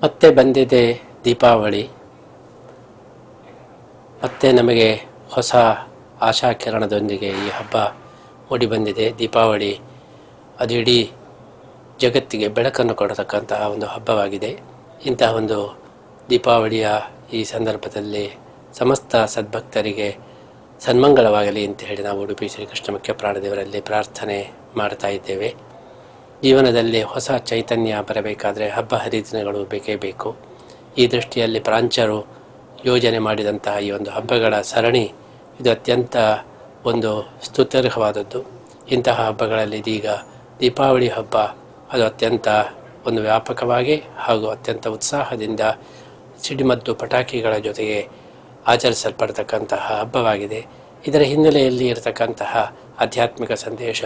ಮತ್ತೆ ಬಂದಿದೆ ದೀಪಾವಳಿ. ಮತ್ತೆ ನಮಗೆ ಹೊಸ ಆಶಾಕಿರಣದೊಂದಿಗೆ ಈ ಹಬ್ಬ ಮೂಡಿ ಬಂದಿದೆ. ದೀಪಾವಳಿ ಅದು ಇಡೀ ಜಗತ್ತಿಗೆ ಬೆಳಕನ್ನು ಕೊಡತಕ್ಕಂತಹ ಒಂದು ಹಬ್ಬವಾಗಿದೆ. ಇಂತಹ ಒಂದು ದೀಪಾವಳಿಯ ಈ ಸಂದರ್ಭದಲ್ಲಿ ಸಮಸ್ತ ಸದ್ಭಕ್ತರಿಗೆ ಸನ್ಮಂಗಳವಾಗಲಿ ಅಂತ ಹೇಳಿ ನಾವು ಉಡುಪಿ ಶ್ರೀಕೃಷ್ಣ ಮುಖ್ಯ ಪ್ರಾಣದೇವರಲ್ಲಿ ಪ್ರಾರ್ಥನೆ ಮಾಡ್ತಾ ಇದ್ದೇವೆ. ಜೀವನದಲ್ಲಿ ಹೊಸ ಚೈತನ್ಯ ಬರಬೇಕಾದರೆ ಹಬ್ಬ ಹರಿದಿನಗಳು ಬೇಕೇ ಬೇಕು. ಈ ದೃಷ್ಟಿಯಲ್ಲಿ ಪ್ರಾಂಚರು ಯೋಜನೆ ಮಾಡಿದಂತಹ ಈ ಒಂದು ಹಬ್ಬಗಳ ಸರಣಿ ಇದು ಅತ್ಯಂತ ಒಂದು ಸ್ತುತ್ಯರ್ಹವಾದದ್ದು. ಇಂತಹ ಹಬ್ಬಗಳಲ್ಲಿ ಇದೀಗ ದೀಪಾವಳಿ ಹಬ್ಬ ಅದು ಅತ್ಯಂತ ಒಂದು ವ್ಯಾಪಕವಾಗಿ ಹಾಗೂ ಅತ್ಯಂತ ಉತ್ಸಾಹದಿಂದ ಸಿಡಿಮದ್ದು ಪಟಾಕಿಗಳ ಜೊತೆಗೆ ಆಚರಿಸಲ್ಪಡ್ತಕ್ಕಂತಹ ಹಬ್ಬವಾಗಿದೆ. ಇದರ ಹಿನ್ನೆಲೆಯಲ್ಲಿ ಇರತಕ್ಕಂತಹ ಆಧ್ಯಾತ್ಮಿಕ ಸಂದೇಶ,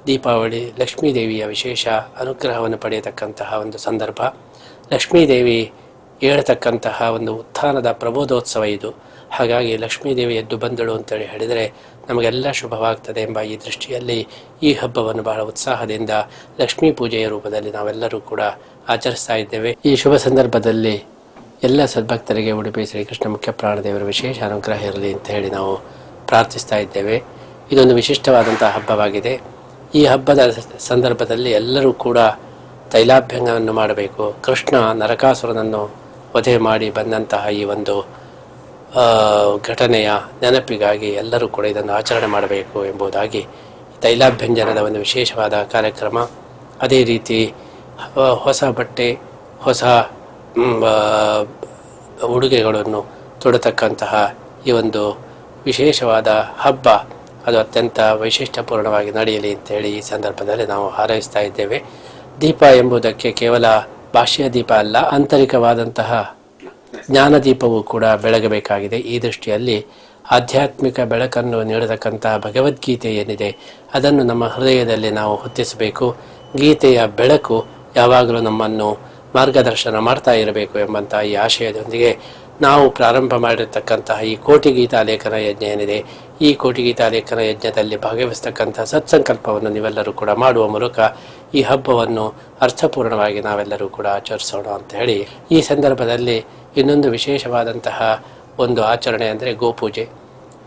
ದೀಪಾವಳಿ ಲಕ್ಷ್ಮೀದೇವಿಯ ವಿಶೇಷ ಅನುಗ್ರಹವನ್ನು ಪಡೆಯತಕ್ಕಂತಹ ಒಂದು ಸಂದರ್ಭ. ಲಕ್ಷ್ಮೀದೇವಿ ಹೇಳ್ತಕ್ಕಂತಹ ಒಂದು ಉತ್ಥಾನದ ಪ್ರಬೋಧೋತ್ಸವ ಇದು. ಹಾಗಾಗಿ ಲಕ್ಷ್ಮೀದೇವಿ ಎದ್ದು ಬಂದಳು ಅಂತೇಳಿ ಹೇಳಿದರೆ ನಮಗೆಲ್ಲ ಶುಭವಾಗ್ತದೆ ಎಂಬ ಈ ದೃಷ್ಟಿಯಲ್ಲಿ ಈ ಹಬ್ಬವನ್ನು ಬಹಳ ಉತ್ಸಾಹದಿಂದ ಲಕ್ಷ್ಮೀ ಪೂಜೆಯ ರೂಪದಲ್ಲಿ ನಾವೆಲ್ಲರೂ ಕೂಡ ಆಚರಿಸ್ತಾ ಇದ್ದೇವೆ. ಈ ಶುಭ ಸಂದರ್ಭದಲ್ಲಿ ಎಲ್ಲ ಸದ್ಭಕ್ತರಿಗೆ ಉಡುಪಿ ಶ್ರೀಕೃಷ್ಣ ಮುಖ್ಯ ಪ್ರಾಣದೇವರ ವಿಶೇಷ ಅನುಗ್ರಹ ಇರಲಿ ಅಂತ ಹೇಳಿ ನಾವು ಪ್ರಾರ್ಥಿಸ್ತಾ ಇದ್ದೇವೆ. ಇದೊಂದು ವಿಶಿಷ್ಟವಾದಂತಹ ಹಬ್ಬವಾಗಿದೆ. ಈ ಹಬ್ಬದ ಸಂದರ್ಭದಲ್ಲಿ ಎಲ್ಲರೂ ಕೂಡ ತೈಲಾಭ್ಯಂಗವನ್ನು ಮಾಡಬೇಕು. ಕೃಷ್ಣ ನರಕಾಸುರನನ್ನು ವಧೆ ಮಾಡಿ ಬಂದಂತಹ ಈ ಒಂದು ಘಟನೆಯ ನೆನಪಿಗಾಗಿ ಎಲ್ಲರೂ ಕೂಡ ಇದನ್ನು ಆಚರಣೆ ಮಾಡಬೇಕು ಎಂಬುದಾಗಿ ತೈಲಾಭ್ಯಂಜನದ ಒಂದು ವಿಶೇಷವಾದ ಕಾರ್ಯಕ್ರಮ. ಅದೇ ರೀತಿ ಹೊಸ ಬಟ್ಟೆ, ಹೊಸ ಉಡುಗೆಗಳನ್ನು ತೊಡತಕ್ಕಂತಹ ಈ ಒಂದು ವಿಶೇಷವಾದ ಹಬ್ಬ ಅದು ಅತ್ಯಂತ ವೈಶಿಷ್ಟ್ಯಪೂರ್ಣವಾಗಿ ನಡೆಯಲಿ ಅಂತೇಳಿ ಈ ಸಂದರ್ಭದಲ್ಲಿ ನಾವು ಹಾರೈಸ್ತಾ ಇದ್ದೇವೆ. ದೀಪ ಎಂಬುದಕ್ಕೆ ಕೇವಲ ಬಾಹ್ಯ ದೀಪ ಅಲ್ಲ, ಆಂತರಿಕವಾದಂತಹ ಜ್ಞಾನದೀಪವೂ ಕೂಡ ಬೆಳಗಬೇಕಾಗಿದೆ. ಈ ದೃಷ್ಟಿಯಲ್ಲಿ ಆಧ್ಯಾತ್ಮಿಕ ಬೆಳಕನ್ನು ನೀಡತಕ್ಕಂತಹ ಭಗವದ್ಗೀತೆ ಏನಿದೆ ಅದನ್ನು ನಮ್ಮ ಹೃದಯದಲ್ಲಿ ನಾವು ಹೊತ್ತಿಸಬೇಕು. ಗೀತೆಯ ಬೆಳಕು ಯಾವಾಗಲೂ ನಮ್ಮನ್ನು ಮಾರ್ಗದರ್ಶನ ಮಾಡ್ತಾ ಇರಬೇಕು ಎಂಬಂತಹ ಈ ಆಶಯದೊಂದಿಗೆ ನಾವು ಪ್ರಾರಂಭ ಮಾಡಿರ್ತಕ್ಕಂತಹ ಈ ಕೋಟಿ ಗೀತಾಲೇಖನ ಯಜ್ಞ ಏನಿದೆ, ಈ ಕೋಟಿ ಗೀತಾಲೇಖನ ಯಜ್ಞದಲ್ಲಿ ಭಾಗವಹಿಸ್ತಕ್ಕಂಥ ಸತ್ಸಂಕಲ್ಪವನ್ನು ನೀವೆಲ್ಲರೂ ಕೂಡ ಮಾಡುವ ಮೂಲಕ ಈ ಹಬ್ಬವನ್ನು ಅರ್ಥಪೂರ್ಣವಾಗಿ ನಾವೆಲ್ಲರೂ ಕೂಡ ಆಚರಿಸೋಣ ಅಂತ ಹೇಳಿ ಈ ಸಂದರ್ಭದಲ್ಲಿ ಇನ್ನೊಂದು ವಿಶೇಷವಾದಂತಹ ಒಂದು ಆಚರಣೆ ಅಂದರೆ ಗೋಪೂಜೆ.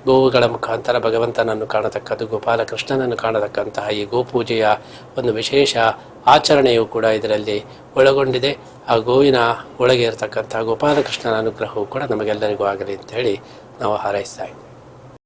ಗೋವುಗಳ ಮುಖಾಂತರ ಭಗವಂತನನ್ನು ಕಾಣತಕ್ಕದ್ದು, ಗೋಪಾಲಕೃಷ್ಣನನ್ನು ಕಾಣತಕ್ಕಂತಹ ಈ ಗೋಪೂಜೆಯ ಒಂದು ವಿಶೇಷ ಆಚರಣೆಯು ಕೂಡ ಇದರಲ್ಲಿ ಒಳಗೊಂಡಿದೆ. ಆ ಗೋವಿನ ಒಳಗೆ ಇರತಕ್ಕಂತಹ ಗೋಪಾಲಕೃಷ್ಣನ ಅನುಗ್ರಹವು ಕೂಡ ನಮಗೆಲ್ಲರಿಗೂ ಆಗಲಿ ಅಂತ ಹೇಳಿ ನಾವು ಹಾರೈಸ್ತಾ ಇದ್ದೀವಿ.